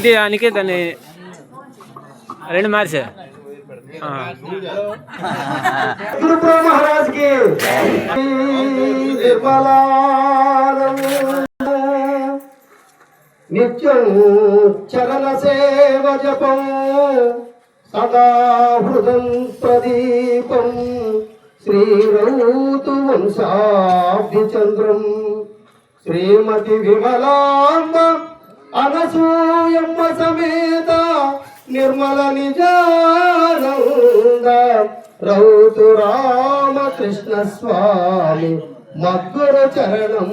ఇది దానికి దాన్ని రెండు మార్చే महाराज की नित्यं चरण सेव जपं सदा हृदं प्रदीपं श्रीरौतु वंशाब्धिचन्द्रं श्रीमति विमलाम्ब अनसूयम्ब समेत निर्मल निजानंद रौतु रामकृष्ण स्वामी मद्गुरु चरणं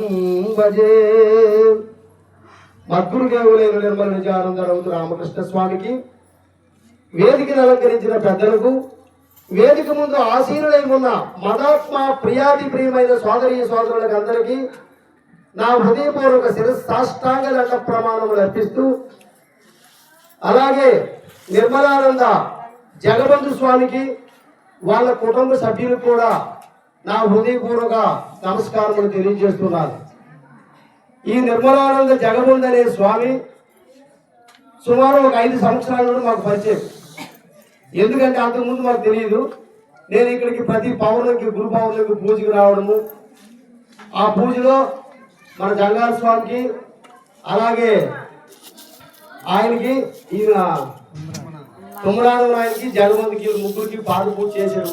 भजे। మద్గురు దేవులైన నిర్మల నిజానంద రౌతు రామకృష్ణ స్వామికి, వేదికను అలంకరించిన పెద్దలకు, వేదిక ముందు ఆసీనులై ఉన్న మదాత్మ ప్రియాది ప్రియమైన సోదరీ సోదరులకు అందరికీ నా హృదయపూర్వక శిరస్సాష్టాంగ దండ ప్రమాణములు అర్పిస్తూ, అలాగే నిర్మలానంద జగబంధు స్వామికి వాళ్ళ కుటుంబ సభ్యులకు కూడా నా హృదయపూర్వక నమస్కారములు తెలియజేస్తున్నాను। ఈ నిర్మలానంద జగబంధు అనే స్వామి సుమారు ఒక 5 సంవత్సరాల నుండి మాకు పరిచయం। ఎందుకంటే అంతకుముందు మాకు తెలియదు। నేను ఇక్కడికి ప్రతి పౌర్ణమికి గురు పౌర్ణమికి పూజకి రావడము, ఆ పూజలో మన జంగాల స్వామికి అలాగే ఆయనకి ఈయన తుమ్మరానంద ఆయనకి జగబంధుకి ముగ్గురికి పాద పూజ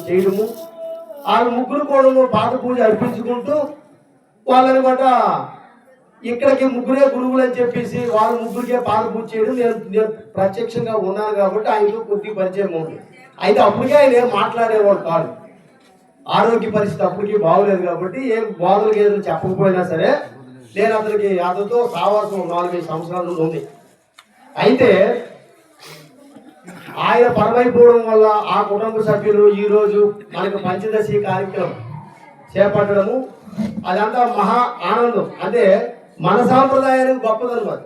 చేయడము, వాళ్ళ ముగ్గురు కూడా పాద పూజ అర్పించుకుంటూ వాళ్ళని మాట ఇక్కడికి ముగ్గురే గురువులు అని చెప్పేసి వాళ్ళ ముగ్గురికే పాద పూజ చేయడం నేను ప్రత్యక్షంగా ఉన్నాను కాబట్టి ఆయనతో కొద్దిగా పరిచయం ఉంది। అయితే అప్పటికే ఆయన ఏం మాట్లాడేవాడు కాదు, ఆరోగ్య పరిస్థితి అప్పటికి బాగోలేదు కాబట్టి ఏం బోధనలు ఏదో చెప్పకపోయినా సరే నేను అతనితో సావాసం 4-5 సంవత్సరాల నుండి ఉంది। అయితే ఆయన పరమైపోవడం వల్ల ఆ కుటుంబ సభ్యులు ఈరోజు మనకు పంచదశి కార్యక్రమం చేపట్టడము అదంతా మహా ఆనందం। అంటే మన సాంప్రదాయానికి గొప్పదన్నమాట।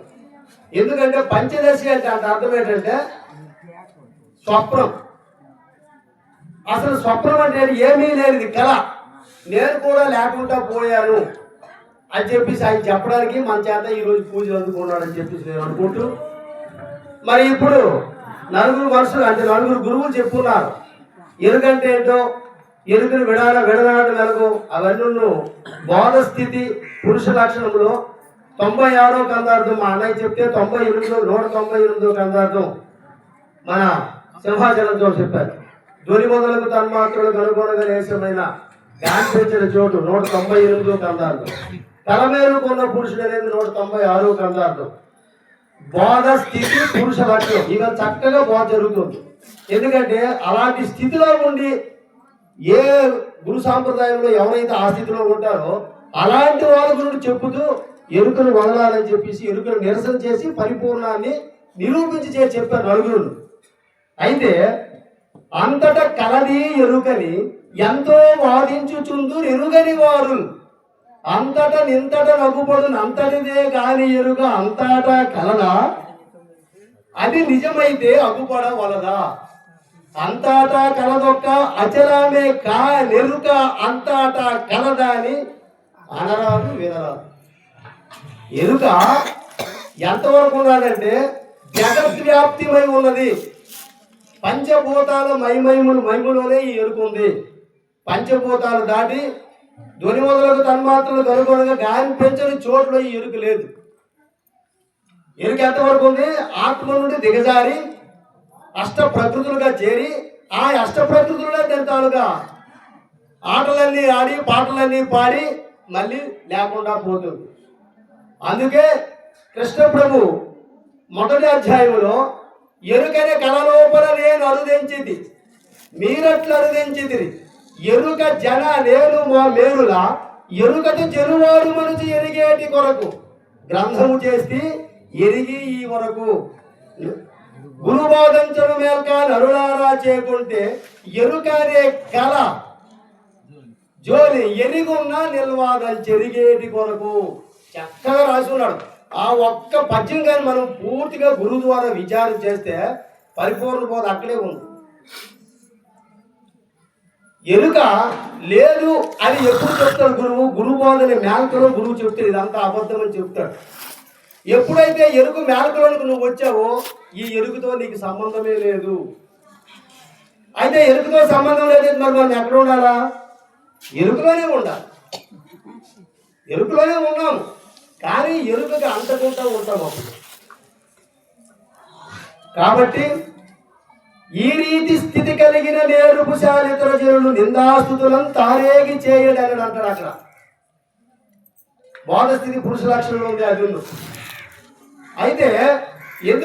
ఎందుకంటే పంచదశి అంటే అంత అర్థం ఏంటంటే స్వప్నం। అసలు స్వప్నం అంటే ఏమీ లేనిది కళ, నేను కూడా లేకుండా పోయాను అని చెప్పేసి ఆయన చెప్పడానికి మన చేత ఈరోజు పూజలు అందుకున్నాడని చెప్పేసి నేను అనుకుంటూ, మరి ఇప్పుడు నలుగురు మనుషులు అంటే నలుగురు గురువులు చెప్పున్నారు ఎరుకంటే ఏంటో, ఎరుకను విడనాడు వెలుగు అవన్నీ బోధ స్థితి పురుష లక్షణంలో 96వ కందార్థం మా అన్నయ్య చెప్తే 198వ కందార్థం మన సింహాచలంతో చెప్పారు। ధ్వని మొదలకు తన్మాత్రలకు అనుగుణంగా నేసమైన గాంపించిన చోటు 198వ కందార్థం, తలమేలుకున్న పురుషుడు అనేది 196వ కందార్థం, బోధ స్థితి పురుష లక్షణం ఇక చక్కగా బోధ జరుగుతుంది। ఎందుకంటే అలాంటి స్థితిలో ఉండి ఏ గురు సాంప్రదాయంలో ఎవరైతే ఆ స్థితిలో ఉంటారో అలాంటి వాళ్ళ గురించి చెప్పుతూ ఎరుకను వదలాలని చెప్పేసి ఎరుకను నిరసన చేసి పరిపూర్ణాన్ని నిరూపించి చెప్పారు నలుగురు। అయితే అంతటా కలది ఎరుకని ఎంతో వాదించుచుందు ఎరుగని వారు, అంతట నింతట నవ్వుపడు అంతటిదే కాని ఎరుక అంతటా కలదా, అది నిజమైతే అగుపడ వలదా, అంతటా కలదొక్క అచలమే కా నెరుక అంతటా కలదా అని అనరాదు వినరాదు। ఎరుక ఎంతవరకు ఉన్నదంటే జగద్వ్యాప్తిమై ఉన్నది, పంచభూతాల మైములోనే ఈ ఎరుక ఉంది। పంచభూతాలు దాటి ధ్వని మొదలకు తన్మాత్రలకు అనుగుణంగా గాలి పెంచని చోట్ల ఈ ఎరుక లేదు। ఎరుక ఎంతవరకు ఉంది, ఆత్మ నుండి దిగజారి అష్ట ప్రకృతులుగా చేరి ఆ అష్ట ప్రకృతులుగా తింటాలుగా ఆటలన్నీ ఆడి పాటలన్నీ పాడి మళ్ళీ లేకుండా పోతుంది। అందుకే కృష్ణ ప్రభు మొదటి అధ్యాయంలో ఎరుకనే కళలోపల నేను అరుదించింది మీరట్లు అరుదించింది, ఎరుక జన నేను మా మేరులా ఎరుకటి జనువాడు మనసు ఎరిగేటి కొరకు గ్రంథము చేసి ఎరిగి ఈ వరకు గురుబోధించడం మేల్క నరులారా చేకుంటే ఎరుకనే కళ జోలి ఎరిగున్న నిల్వాదని చెరిగేటి కొరకు చక్కగా రాసి ఉన్నాడు। ఆ ఒక్క పద్యం కానీ మనం పూర్తిగా గురువు ద్వారా విచారం చేస్తే పరిపూర్ణ బోధ అక్కడే ఉంది। ఎరుక లేదు అని ఎప్పుడు చెప్తాడు గురువు, గురువు బోధని మేల్కలో గురువు చెప్తాడు ఇదంతా అబద్ధం అని చెప్తాడు। ఎప్పుడైతే ఎరుకు మేలకులోనికి నువ్వు వచ్చావో ఈ ఎరుకుతో నీకు సంబంధమే లేదు. అయితే ఎరుకుతో సంబంధం లేదు, మరి మనం ఎక్కడ ఉండాలా? ఎరుకులోనే ఉండాలి. ఎరుకులోనే ఉన్నాము, కానీ ఎరుకకి అంటకుండా ఉంటాం అప్పుడు. కాబట్టి ఈ రీతి స్థితి కలిగిన నేర్పుశాలితర జనులు నిందాస్తుతులను తారేగి చేయడని అంటాడు. అక్కడ బోధ స్థితి పురుష లక్షణంలో ఉంది, అది ఉంది. అయితే ఎందుకు